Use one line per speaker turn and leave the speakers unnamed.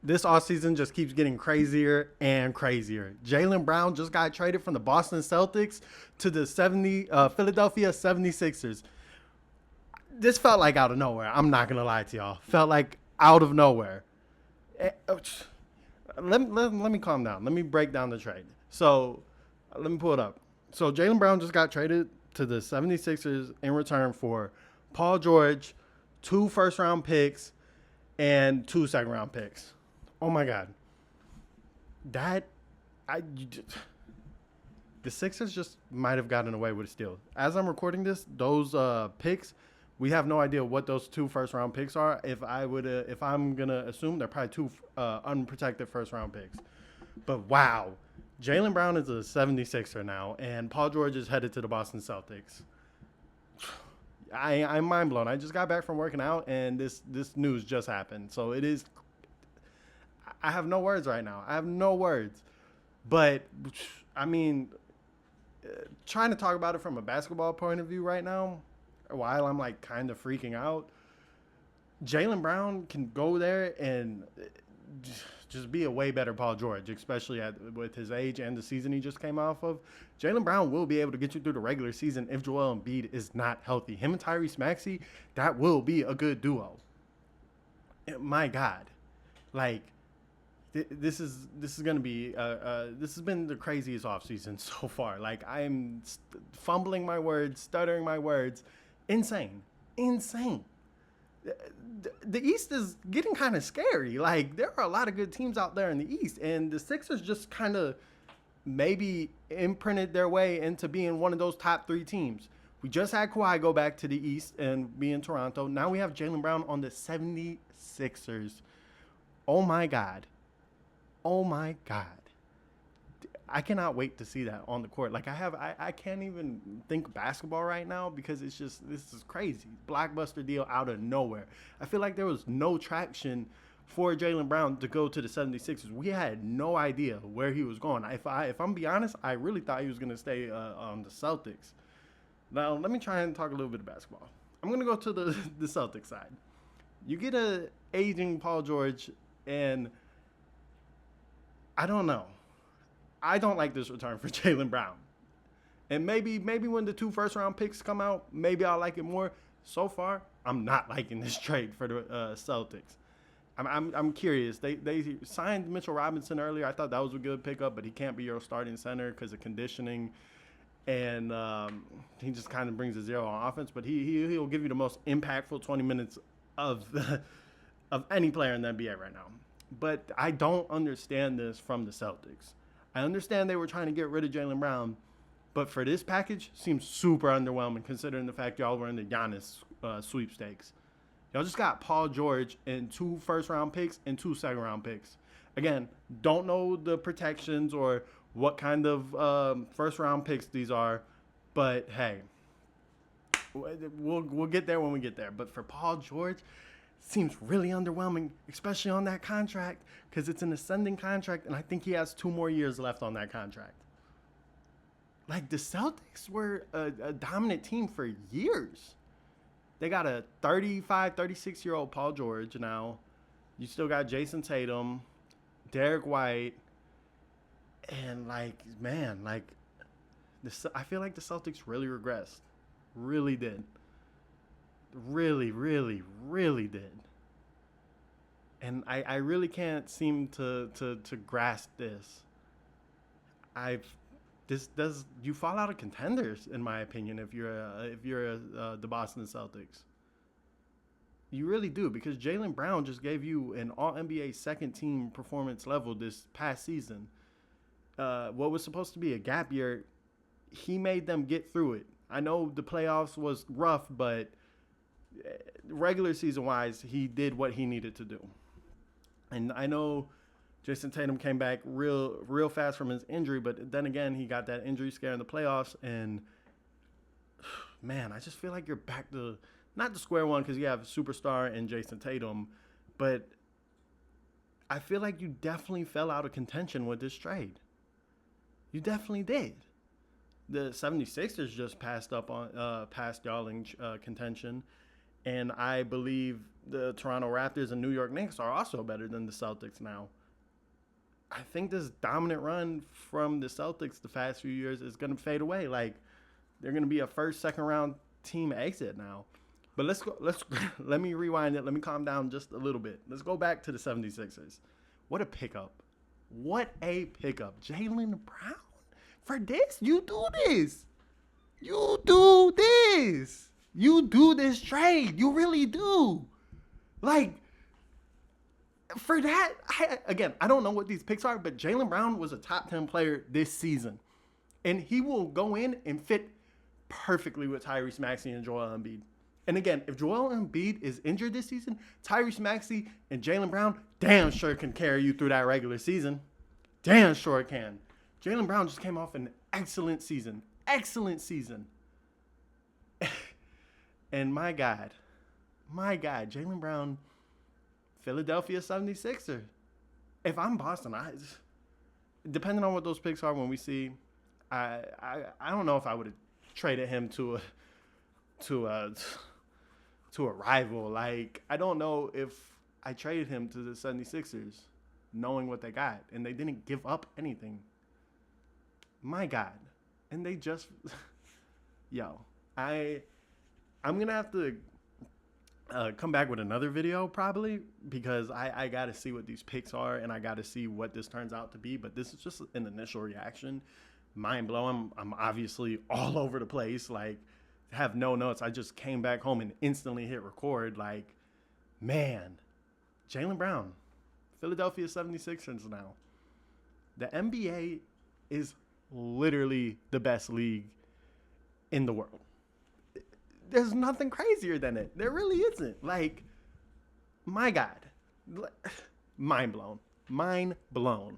this offseason just keeps getting crazier and crazier. Jaylen Brown just got traded from the Boston Celtics to the Philadelphia 76ers. This felt like out of nowhere. I'm not going to lie to y'all. Felt like out of nowhere. Let me calm down. Let me break down the trade. So, let me pull it up. So, Jaylen Brown just got traded to the 76ers in return for Paul George, 2 first-round picks, and 2 second-round picks. Oh, my God. The Sixers just might have gotten away with a steal. As I'm recording this, those picks, we have no idea what those 2 first-round picks are. If I'm gonna assume, they're probably 2 unprotected first-round picks. But wow, Jaylen Brown is a 76er now, and Paul George is headed to the Boston Celtics. I'm mind blown. I just got back from working out, and this news just happened. So it is. I have no words right now. I have no words. But I mean, trying to talk about it from a basketball point of view right now, while I'm like kind of freaking out, Jaylen Brown can go there and just be a way better Paul George, especially with his age and the season he just came off of. Jaylen Brown will be able to get you through the regular season if Joel Embiid is not healthy. Him and Tyrese Maxey, that will be a good duo. My God, like this is going to be this has been the craziest offseason so far. Like I'm fumbling my words, stuttering my words. Insane. The East is getting kind of scary. Like, there are a lot of good teams out there in the East, and the Sixers just kind of maybe imprinted their way into being one of those top 3 teams. We just had Kawhi go back to the East and be in Toronto. Now we have Jaylen Brown on the 76ers. Oh, my God. I cannot wait to see that on the court. Like I can't even think basketball right now because this is crazy. Blockbuster deal out of nowhere. I feel like there was no traction for Jaylen Brown to go to the 76ers. We had no idea where he was going. If I'm be honest, I really thought he was going to stay on the Celtics. Now, let me try and talk a little bit of basketball. I'm going to go to the Celtics side. You get a aging Paul George, and I don't know. I don't like this return for Jaylen Brown. And maybe when the 2 first-round picks come out, maybe I'll like it more. So far, I'm not liking this trade for the Celtics. I'm curious. They signed Mitchell Robinson earlier. I thought that was a good pickup, but he can't be your starting center because of conditioning. And he just kind of brings a zero on offense. But he'll give you the most impactful 20 minutes of any player in the NBA right now. But I don't understand this from the Celtics. I understand they were trying to get rid of Jaylen Brown, but for this package, seems super underwhelming considering the fact y'all were in the Giannis sweepstakes. Y'all just got Paul George and 2 first-round picks and 2 second-round picks. Again, don't know the protections or what kind of first-round picks these are, but hey, we'll get there when we get there. But for Paul George, seems really underwhelming, especially on that contract, because it's an ascending contract, and I think he has 2 more years left on that contract. Like, the Celtics were a dominant team for years. They got a 35, 36-year-old Paul George now. You still got Jason Tatum, Derek White, and, like, man, like, I feel like the Celtics really regressed. Really did. Really did. And I really can't seem to grasp this. You fall out of contenders, in my opinion, if you're the Boston Celtics. You really do, because Jaylen Brown just gave you an All-NBA second-team performance level this past season. What was supposed to be a gap year, he made them get through it. I know the playoffs was rough, but regular season-wise, he did what he needed to do. And I know Jason Tatum came back real fast from his injury, but then again, he got that injury scare in the playoffs, and man, I just feel like you're back to not to square one because you have a superstar in Jason Tatum, but I feel like you definitely fell out of contention with this trade. You definitely did. The 76ers just passed y'all in contention, And I believe the Toronto Raptors and New York Knicks are also better than the Celtics now. I think this dominant run from the Celtics the past few years is going to fade away. Like, they're going to be a first, second round team exit now. But let me rewind it. Let me calm down just a little bit. Let's go back to the 76ers. What a pickup. What a pickup. Jaylen Brown. For this, you do this. You do this. You do this trade. You really do. Like, for that, I don't know what these picks are, but Jaylen Brown was a top 10 player this season. And he will go in and fit perfectly with Tyrese Maxey and Joel Embiid. And again, if Joel Embiid is injured this season, Tyrese Maxey and Jaylen Brown damn sure can carry you through that regular season. Damn sure it can. Jaylen Brown just came off an excellent season. Excellent season. And my God, Jaylen Brown, Philadelphia 76er. If I'm Boston, depending on what those picks are when we see, I don't know if I would have traded him to a rival. Like, I don't know if I traded him to the 76ers knowing what they got, and they didn't give up anything. My God. And they just I'm going to have to come back with another video probably, because I got to see what these picks are, and I got to see what this turns out to be. But this is just an initial reaction. Mind blowing. I'm obviously all over the place. Like, have no notes. I just came back home and instantly hit record. Like, man, Jaylen Brown, Philadelphia 76ers now. The NBA is literally the best league in the world. There's nothing crazier than it. There really isn't. Like, my God. Mind blown. Mind blown.